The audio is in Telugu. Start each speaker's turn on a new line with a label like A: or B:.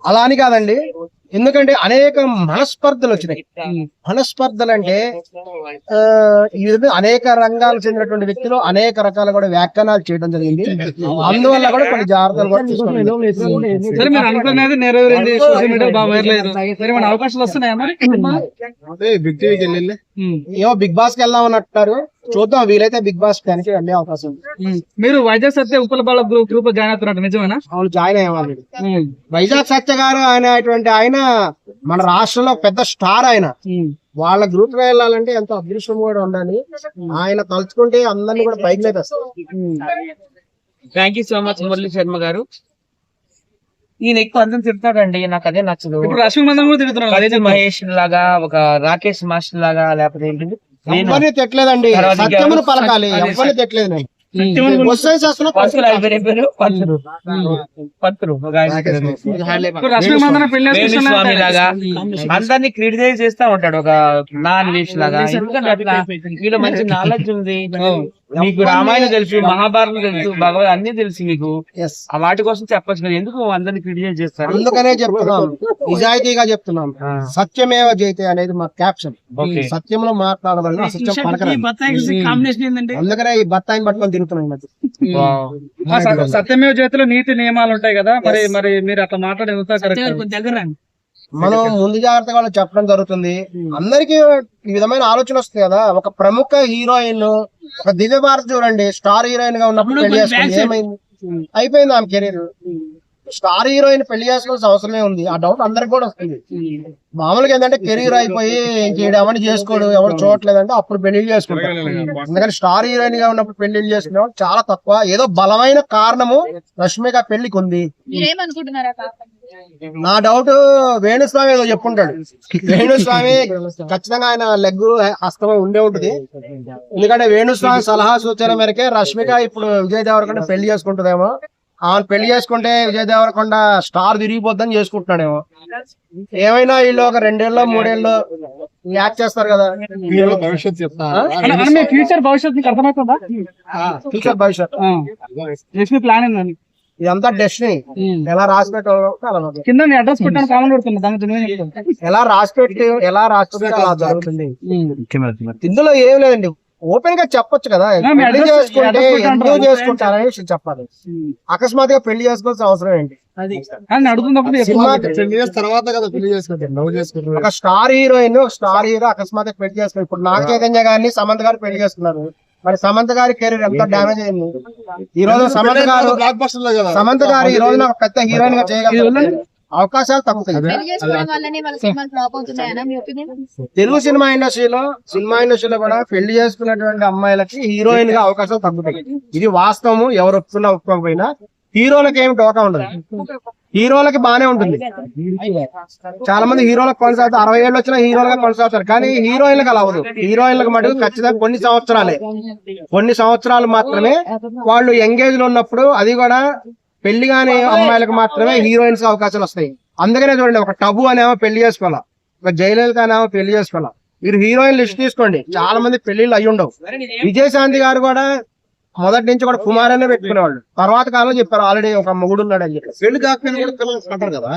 A: అలా అని కాదండి, ఎందుకంటే అనేక మనస్పర్ధలు వచ్చినాయి. మనస్పర్ధలు అంటే ఈ విధంగా అనేక రంగాలకు చెందినటువంటి వ్యక్తులు అనేక రకాల కూడా వ్యాఖ్యానాలు చేయడం జరిగింది. అందువల్ల కూడా కొన్ని జాగ్రత్తలు కూడా ఏమో బిగ్ బాస్ కి వెళ్దామన్నట్టారు, చూద్దాం. వీలైతే బిగ్ బాస్ దానికి వెళ్ళే అవకాశం ఉంది.
B: మీరు వైజాగ్ సత్య ఉపలబాల గ్రూప్ జాయిన్ అవుతున్నారు, నిజమేనా?
A: అవును, జాయిన్ అయ్యేవాళ్ళు. వైజాగ్ సత్య గారు ఆయన మన రాష్ట్రంలో పెద్ద స్టార్. ఆయన వాళ్ళ గ్రూప్ లో వెళ్ళాలంటే ఎంతో అదృష్టం కూడా ఉండాలి. ఆయన తలుచుకుంటే అందరినీ కూడా పైకి లేపేస్తారు.
C: Thank you so much Murali Sharma గారు. ఈయన ఎక్కువ అందరం తిడతాడండి, నాకు అదే నచ్చదు. మహేష్ లాగా, ఒక రాకేష్ మాస్టర్ లాగా, లేకపోతే ఏంటిది
A: ఎవరిని తిట్టలేదండి, సత్యమును పలకాలి. ఎవరిని తిట్టలేదు నేను.
C: స్వామి లాగా అందరినీ క్రిటిసైజ్ చేస్తా ఉంటాడు, ఒక నాన్ వేష్ లాగా. ఎందుకంటే అట్లా మీలో మంచి నాలెడ్జ్ ఉంది, మీకు రామాయణం తెలుసు, మహాభారతం తెలుసు, భగవద్ అన్ని తెలుసు మీకు. ఆ వాటి కోసం చెప్పచ్చు కదా, ఎందుకు అందరినీ క్రిటిసైజ్ చేస్తారు?
A: అందుకనే చెప్తున్నాం, నిజాయితీగా చెప్తున్నాం. సత్యమేవ జయతే అనేది మా క్యాప్షన్. సత్యంలో మాట్లాడవలన అసత్యం పలకరాదు. అందుకనే ఈ బత్తాయిని పట్టుకొని తిరుగుతున్నాం.
B: సత్యమేవ జయతలో నీతి నియమాలు ఉంటాయి కదా, మరి మీరు అట్లా మాట్లాడేది
A: మనం ముందు జాగ్రత్తగా చెప్పడం జరుగుతుంది. అందరికీ ఈ విధమైన ఆలోచన వస్తుంది కదా. ఒక ప్రముఖ హీరోయిన్, ఒక దివ్య భారతి చూడండి, స్టార్ హీరోయిన్ గా ఉన్నప్పుడు పెళ్లి చేసుకుంది, ఏమైంది? అయిపోయింది ఆమె కెరీర్. స్టార్ హీరోయిన్ పెళ్లి చేసుకోవాల్సిన అవసరమే ఉంది, ఆ డౌట్ అందరికి కూడా వస్తుంది. మామూలుగా ఏంటంటే కెరీర్ అయిపోయి ఎవరిని చేసుకోడు, ఎవరు చూడట్లేదంటే అప్పుడు పెళ్లి చేసుకుంటారు. ఎందుకంటే స్టార్ హీరోయిన్ గా ఉన్నప్పుడు పెళ్లి చేసుకునే వాళ్ళు చాలా తక్కువ. ఏదో బలమైన కారణము రష్మిక పెళ్లికి ఉంది. నా డౌట్ వేణుస్వామి ఏదో చెప్పుంటాడు. వేణుస్వామి ఖచ్చితంగా ఆయన లెగ్ హస్తం ఉండే ఉంటుంది. ఎందుకంటే వేణుస్వామి సలహా సూచన మేరకే రష్మిక ఇప్పుడు విజయ్ దేవరకొండ పెళ్లి చేసుకుంటుందేమో. ఆమె పెళ్లి చేసుకుంటే విజయ్ దేవరకొండ స్టార్ తిరిగిపోద్దని చేసుకుంటున్నాడేమో. ఏమైనా వీళ్ళు ఒక 2 ఏళ్ళు 3 ఏళ్ళు యాక్ట్ చేస్తారు కదా.
B: ఫ్యూచర్ భవిష్యత్తు అర్థమవుతుందా?
A: ఫ్యూచర్ భవిష్యత్
B: ప్లాన్ ఏందని
A: ఇదంతా డెస్టినీ. ఎలా రాసి పెట్టాలి
B: కింద అడ్రస్ పెట్టాను, కామన్ పెడుతున్నా.
A: ఎలా రాసి పెట్టి అలా జరుగుతుంది. ఇందులో ఏం లేదండి, ఓపెన్ గా చెప్పొచ్చు కదా. పెళ్లి చేసుకుంటే ఎందుకు చేసుకుంటారని చెప్పాలి. అకస్మాత్తుగా పెళ్లి చేసుకోవాల్సిన అవసరం ఏంటి? ఒక స్టార్ హీరోయిన్, ఒక స్టార్ హీరో అకస్మాత్తుగా పెళ్లి చేసుకున్నారు. ఇప్పుడు నాగ చైతన్య గారిని సమంత గారు పెళ్లి చేసుకున్నారు. మరి సమంత గారి కెరీర్ ఎంత డ్యామేజ్ అయింది. ఈ రోజు సమంత గారు ఈ రోజు నాకు పెద్ద హీరోయిన్ గా చేయగలరు. అవకాశాలు తగ్గుతాయి. తెలుగు సినిమా ఇండస్ట్రీలో కూడా పెళ్లి చేసుకున్నటువంటి అమ్మాయిలకి హీరోయిన్ గా అవకాశాలు తగ్గుతాయి. ఇది వాస్తవము, ఎవరు ఒప్పుకున్నా ఒప్పుకోకపోయినా. హీరోలకి ఏమి టోకా ఉండదు, హీరోలకి బానే ఉంటుంది. చాలా మంది హీరోలకు కొనసాగుతారు, 60 ఏళ్ళు వచ్చినా హీరోలుగా కొనసాగుతారు. కానీ హీరోయిన్లకు అలా అవ్వదు. హీరోయిన్లకు మటుకు ఖచ్చితంగా కొన్ని సంవత్సరాలు మాత్రమే వాళ్ళు ఎంగేజ్ లో ఉన్నప్పుడు, అది కూడా పెళ్లి కాని అమ్మాయిలకు మాత్రమే హీరోయిన్స్ అవకాశాలు వస్తాయి. అందుకనే చూడండి, ఒక టబు అనేమో పెళ్లి చేసుకోవాలా, ఒక జయలలిత అనేమో పెళ్లి చేసుకోవాలా. మీరు హీరోయిన్ లిస్ట్ తీసుకోండి, చాలా మంది పెళ్లిళ్ళు అయ్యి ఉండవు. విజయశాంతి గారు కూడా మొదటి నుంచి కూడా కుమార్ అనే పెట్టుకునేవాళ్ళు. తర్వాత కాలంలో చెప్పారు ఆల్రెడీ ఒక మొగుడు ఉన్నాడు అని చెప్పి. పెళ్లి కాకపోయినా కూడా పిల్లలు అంటారు కదా.